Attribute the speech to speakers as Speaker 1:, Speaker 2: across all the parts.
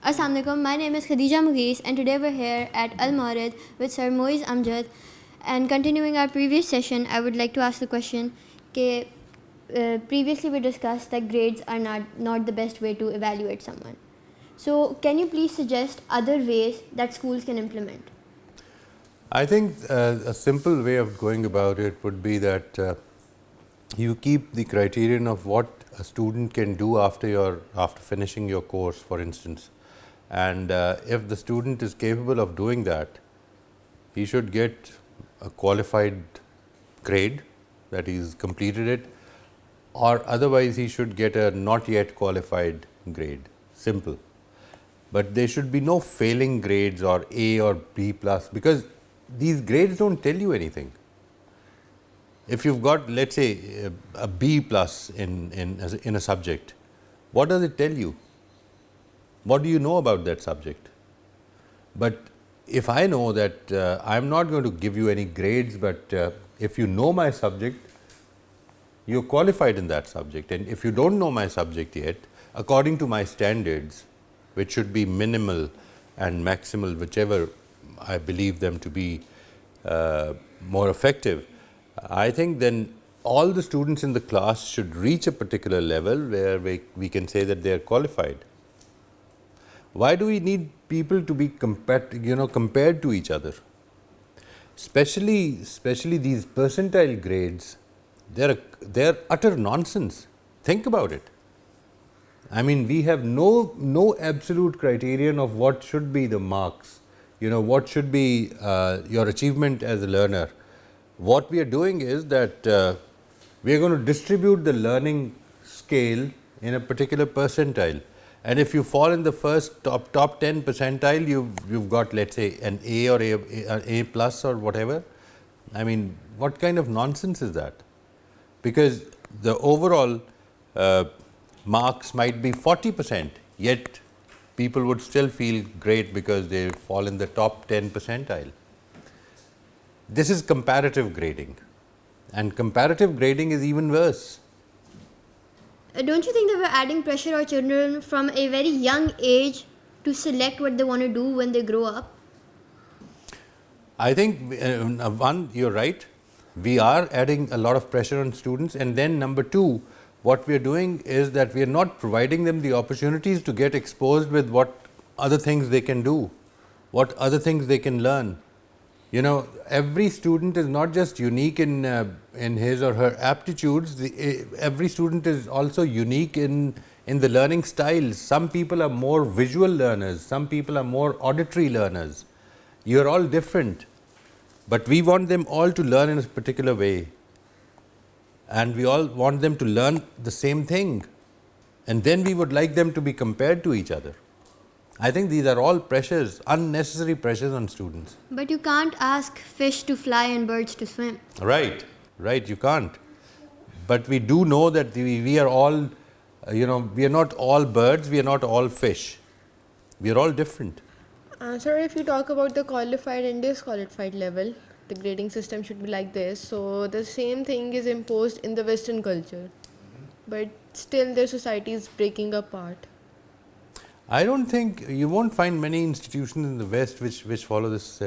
Speaker 1: Assalamu alaikum. My name is Khadija Mughis, and today we're here at Al-Mawrid with Sir Moiz Amjad. And continuing our previous session, I would like to ask the question that previously we discussed that grades are not the best way to evaluate someone. So can you please suggest other ways that schools can implement?
Speaker 2: I think a simple way of going about it would be that you keep the criterion of what a student can do after finishing your course, for instance. And if the student is capable of doing that, he should get a qualified grade that he's completed it, or otherwise he should get a not yet qualified grade. Simple. But there should be no failing grades or A or B plus, because these grades don't tell you anything. If you've got, let's say, a B plus in a subject, what does it tell you? What do you know about that subject? But if I know that I'm not going to give you any grades, but if you know my subject, you're qualified in that subject. And if you don't know my subject yet, according to my standards, which should be minimal and maximal, whichever I believe them to be more effective, I think then all the students in the class should reach a particular level where we can say that they are qualified. Why do we need people to be compared to each other? Especially these percentile grades, they're utter nonsense. Think about it. I mean, we have no absolute criterion of what should be the marks, what should be your achievement as a learner. What we are doing is that we are going to distribute the learning scale in a particular percentile. And if you fall in the first top 10 percentile, you've got, let's say, an A or A plus or whatever. I mean, what kind of nonsense is that? Because the overall marks might be 40%, yet people would still feel great because they fall in the top 10 percentile. This is comparative grading, and comparative grading is even worse.
Speaker 1: Don't you think that we're adding pressure on children from a very young age to select what they want to do when they grow up?
Speaker 2: I think, one, you're right. We are adding a lot of pressure on students, and then number two, what we are doing is that we are not providing them the opportunities to get exposed with what other things they can do, what other things they can learn. Every student is not just unique in his or her aptitudes. Every student is also unique in the learning styles. Some people are more visual learners. Some people are more auditory learners. You are all different, but we want them all to learn in a particular way, and we all want them to learn the same thing, and then we would like them to be compared to each other. I think these are all pressures, unnecessary pressures on students.
Speaker 1: But you can't ask fish to fly and birds to swim.
Speaker 2: Right, you can't. But we do know that we are all, we are not all birds, we are not all fish. We are all different.
Speaker 3: Sir, if you talk about the qualified and disqualified level, the grading system should be like this. So the same thing is imposed in the Western culture, but still their society is breaking apart.
Speaker 2: I don't think you won't find many institutions in the West which follow this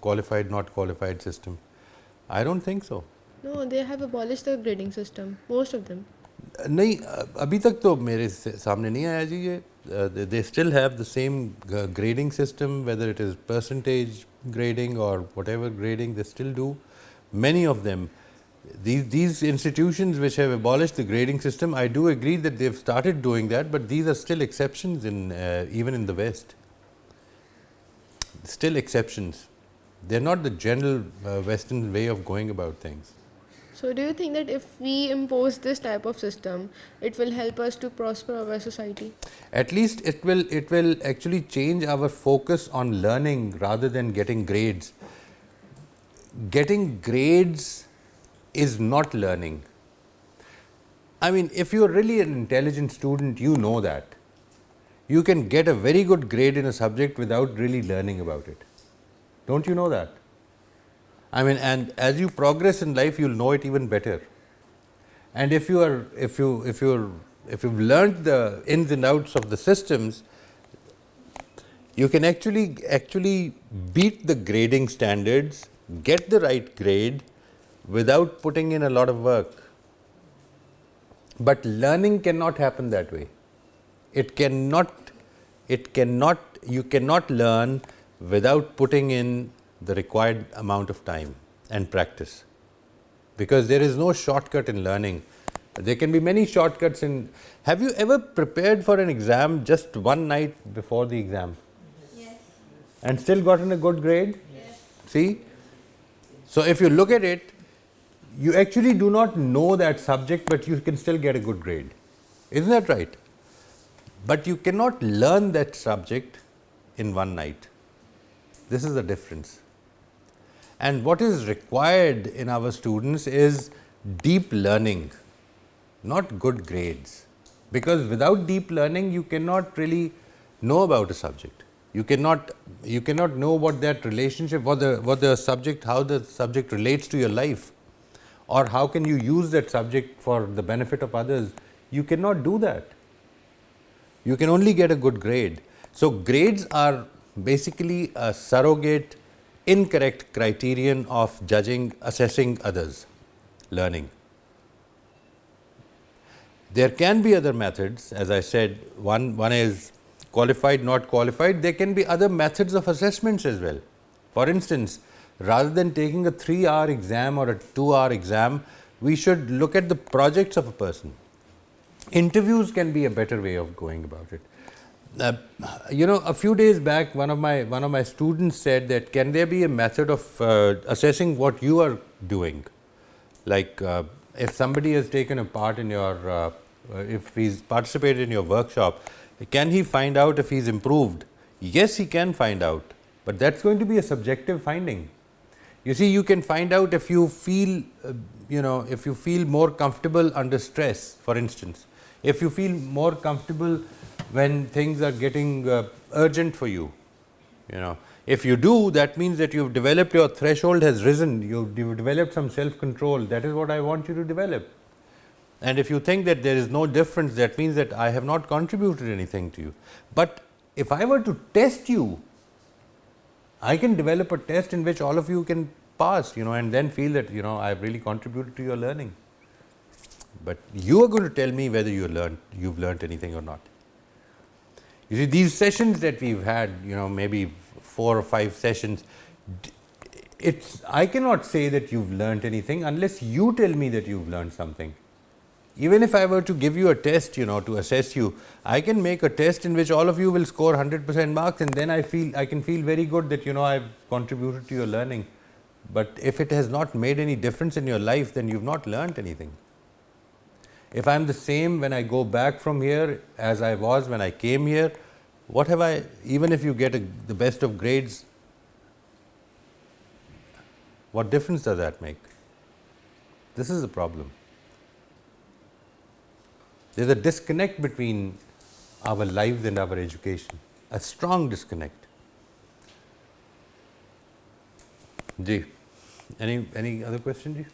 Speaker 2: qualified, not qualified system. I don't think so.
Speaker 3: No, they have abolished the grading system, most of them.
Speaker 2: नहीं, अभी तक तो मेरे सामने नहीं आया जी ये. They still have the same grading system, whether it is percentage grading or whatever grading, they still do. Many of them. These institutions which have abolished the grading system, I do agree that they've started doing that, but these are still exceptions even in the West. Still exceptions. They're not the general Western way of going about things.
Speaker 3: So do you think that if we impose this type of system, it will help us to prosper our society?
Speaker 2: At least it will actually change our focus on learning rather than getting grades. Getting grades is not learning. I mean, if you're really an intelligent student, you know that. You can get a very good grade in a subject without really learning about it. Don't you know that? I mean, and as you progress in life, you'll know it even better. And if you've learned the ins and outs of the systems, You can actually beat the grading standards, get the right grade without putting in a lot of work. But learning cannot happen that way. You cannot learn without putting in the required amount of time and practice, because there is no shortcut in learning. There can be many shortcuts in. Have you ever prepared for an exam just one night before the exam?
Speaker 1: Yes.
Speaker 2: And still gotten a good grade?
Speaker 1: Yes.
Speaker 2: See? So if you look at it, you actually do not know that subject, but you can still get a good grade. Isn't that right? But you cannot learn that subject in one night. This is the difference. And what is required in our students is deep learning, not good grades. Because without deep learning, you cannot really know about a subject. You cannot know what that relationship, how the subject relates to your life, or how can you use that subject for the benefit of others. You cannot do that. You can only get a good grade. So grades are basically a surrogate, incorrect criterion of assessing others' learning. There can be other methods, as I said, one is qualified, not qualified. There can be other methods of assessments as well. For instance, rather than taking a 3-hour exam or a 2-hour exam, we should look at the projects of a person. Interviews can be a better way of going about it. A few days back, one of my students said that, can there be a method of assessing what you are doing? Like if somebody has taken a part in your, if he's participated in your workshop, can he find out if he's improved? Yes, he can find out, but that's going to be a subjective finding. You see, you can find out if you feel, if you feel more comfortable under stress, for instance. If you feel more comfortable when things are getting urgent for you, if you do, that means that you've developed, your threshold has risen, you've developed some self-control. That is what I want you to develop. And if you think that there is no difference, that means that I have not contributed anything to you. But if I were to test you, I can develop a test in which all of you can pass, and then feel that, I've really contributed to your learning. But you are going to tell me whether you've learned anything or not. You see, these sessions that we've had, maybe 4 or 5 sessions, I cannot say that you've learned anything unless you tell me that you've learned something. Even if I were to give you a test, to assess you, I can make a test in which all of you will score 100% marks, and then I can feel very good that, I've contributed to your learning. But if it has not made any difference in your life, then you've not learned anything. If I am the same when I go back from here as I was when I came here, what have I, even if you get the best of grades, what difference does that make? This is the problem. There is a disconnect between our lives and our education, a strong disconnect. Ji, any other question, Ji?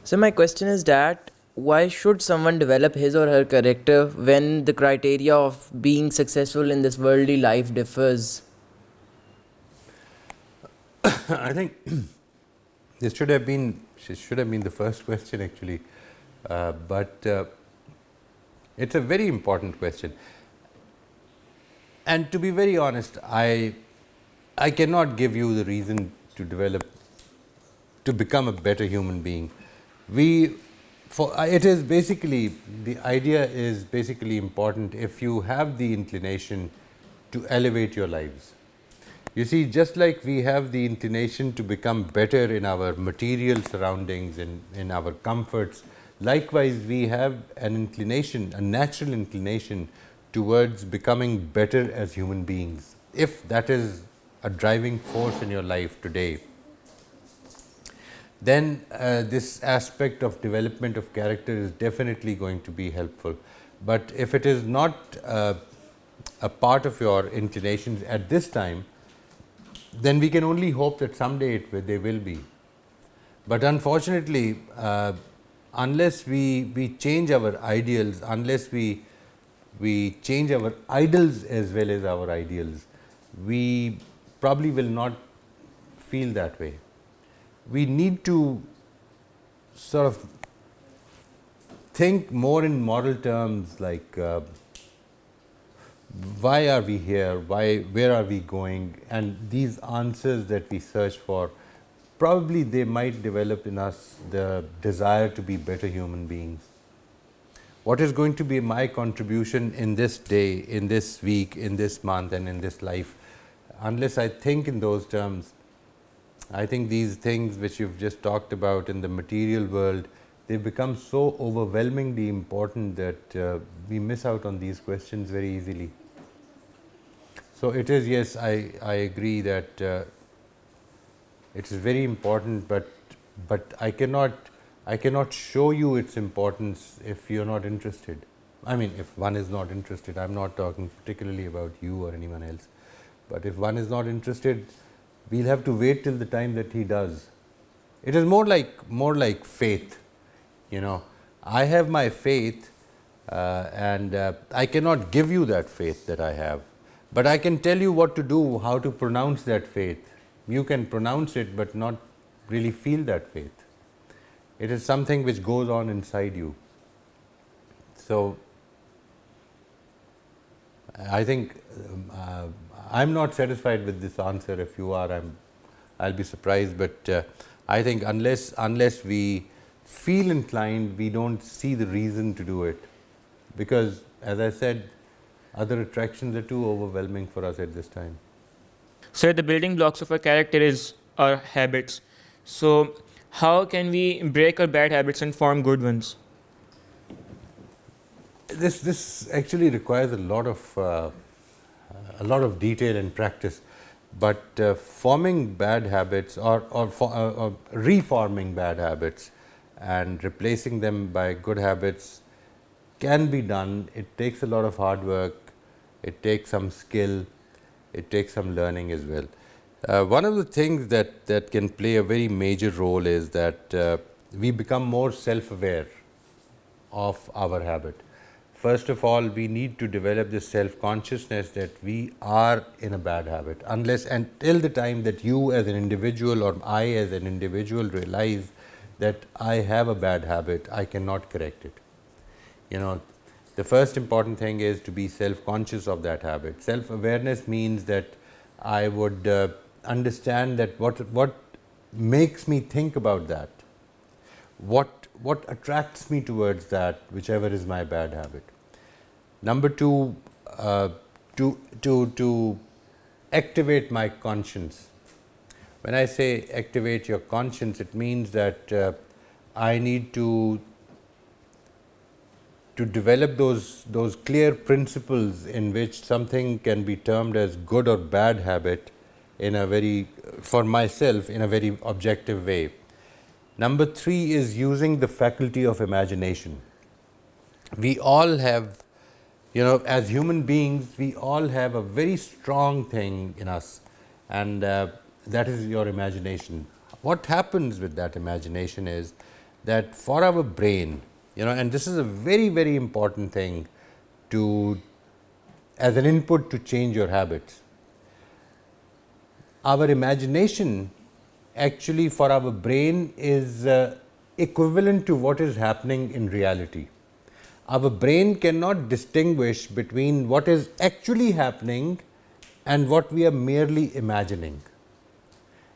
Speaker 4: So my question is that, why should someone develop his or her character when the criteria of being successful in this worldly life differs?
Speaker 2: I think this should have been the first question actually, but it's a very important question. And to be very honest, I cannot give you the reason to become a better human being. It is basically, the idea is basically important if you have the inclination to elevate your lives. You see, just like we have the inclination to become better in our material surroundings and in our comforts, likewise we have an inclination, a natural inclination towards becoming better as human beings, if that is a driving force in your life today. Then this aspect of development of character is definitely going to be helpful. But if it is not a part of your inclinations at this time, then we can only hope that someday they will be. But unfortunately, unless we change our ideals, unless we change our idols as well as our ideals, we probably will not feel that way. We need to sort of think more in moral terms, like why are we here, where are we going, and these answers that we search for, probably they might develop in us the desire to be better human beings. What is going to be my contribution in this day, in this week, in this month, and in this life? Unless I think in those terms, I think these things which you've just talked about in the material world, they become so overwhelmingly important that we miss out on these questions very easily. So it is, yes, I agree that it is very important, but I cannot show you its importance if you're not interested. I mean, if one is not interested, I'm not talking particularly about you or anyone else, but if one is not interested, we'll have to wait till the time that he does. It is more like faith. You know, I have my faith, and I cannot give you that faith that I have, but I can tell you what to do, how to pronounce that faith. You can pronounce it, but not really feel that faith. It is something which goes on inside you. So I think I'm not satisfied with this answer. If you are, I'll be surprised. But I think unless we feel inclined, we don't see the reason to do it, because, as I said, other attractions are too overwhelming for us at this time.
Speaker 5: So the building blocks of a character is our habits. So how can we break our bad habits and form good ones?
Speaker 2: This actually requires a lot of detail and practice, but forming bad habits or reforming bad habits and replacing them by good habits can be done. It takes a lot of hard work, it takes some skill, it takes some learning as well. One of the things that can play a very major role is that we become more self-aware of our habit. First of all, we need to develop this self-consciousness that we are in a bad habit. Unless until the time that you as an individual or I as an individual realize that I have a bad habit, I cannot correct it. You know, the first important thing is to be self-conscious of that habit. Self-awareness means that I would understand that what makes me think about that, what attracts me towards that, whichever is my bad habit. Number two, to activate my conscience. When I say activate your conscience, it means that I need to develop those clear principles in which something can be termed as good or bad habit in a very, for myself, in a very objective way. Number three is using the faculty of imagination. We all have, you know, as human beings, we all have a very strong thing in us, and that is your imagination. What happens with that imagination is that for our brain, you know, and this is a very, very important thing to, as an input to change your habits. Our imagination actually for our brain is equivalent to what is happening in reality. Our brain cannot distinguish between what is actually happening and what we are merely imagining.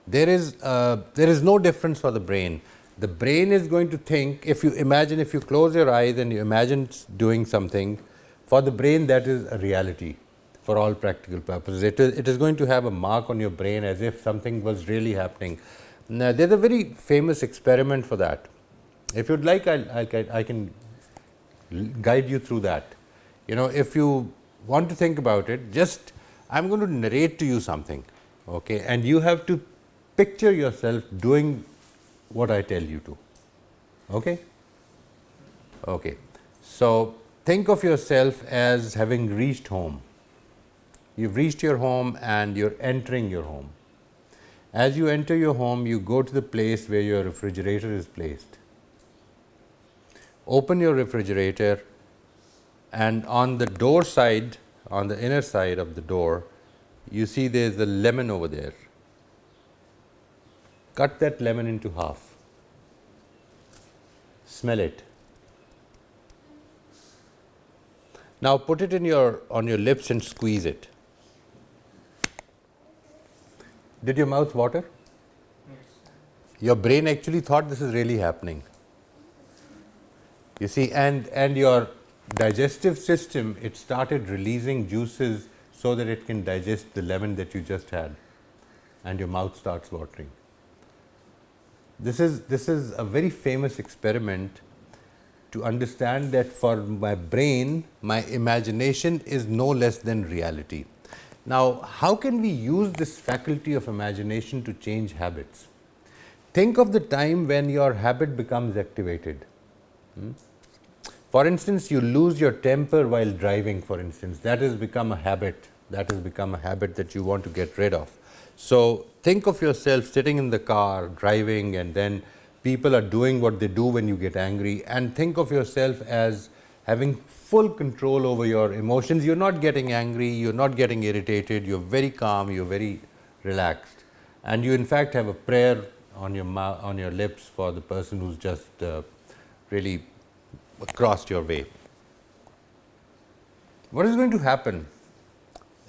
Speaker 2: There is no difference for the brain. The brain is going to think, if you close your eyes and you imagine doing something, for the brain that is a reality for all practical purposes. It is going to have a mark on your brain as if something was really happening. Now, there's a very famous experiment for that. If you'd like, I can guide you through that. You know, if you want to think about it, just I'm going to narrate to you something, okay, and you have to picture yourself doing what I tell you to. Okay? Okay. So think of yourself as having reached home. You've reached your home and you're entering your home. As you enter your home, you go to the place where your refrigerator is placed. Open your refrigerator, and on the door side, on the inner side of the door, you see there's a lemon over there. Cut that lemon into half. Smell it. Now put it on your lips and squeeze it. Did your mouth water? Yes. Your brain actually thought this is really happening. You see, and your digestive system, it started releasing juices so that it can digest the lemon that you just had, and your mouth starts watering. This is a very famous experiment to understand that for my brain, my imagination is no less than reality. Now, how can we use this faculty of imagination to change habits? Think of the time when your habit becomes activated. For instance, you lose your temper while driving, for instance. That has become a habit. That has become a habit that you want to get rid of. So, think of yourself sitting in the car, driving, and then people are doing what they do when you get angry, and think of yourself as having full control over your emotions. You're not getting angry, you're not getting irritated, you're very calm, you're very relaxed, and you in fact have a prayer on your lips for the person who's just really crossed your way. What is going to happen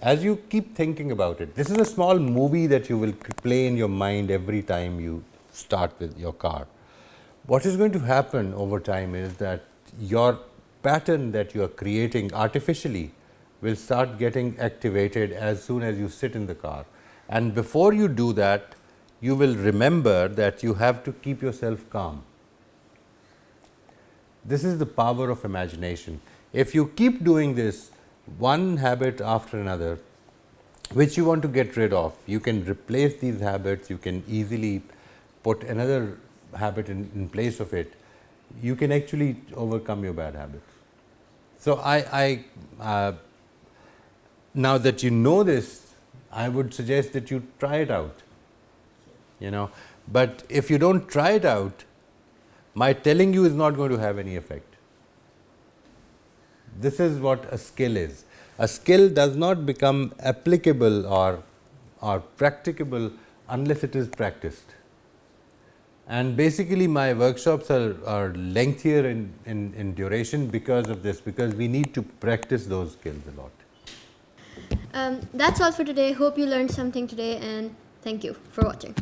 Speaker 2: as you keep thinking about it? This is a small movie that you will play in your mind every time you start with your car. What is going to happen over time is that your pattern that you are creating artificially will start getting activated as soon as you sit in the car. And before you do that, you will remember that you have to keep yourself calm. This is the power of imagination. If you keep doing this, one habit after another, which you want to get rid of, you can replace these habits, you can easily put another habit in place of it. You can actually overcome your bad habits. So, now that you know this, I would suggest that you try it out. But if you don't try it out, my telling you is not going to have any effect. This is what a skill is. A skill does not become applicable or practicable unless it is practiced. And basically my workshops are lengthier in duration because of this, because we need to practice those skills a lot.
Speaker 1: That's all for today. Hope you learned something today, and thank you for watching.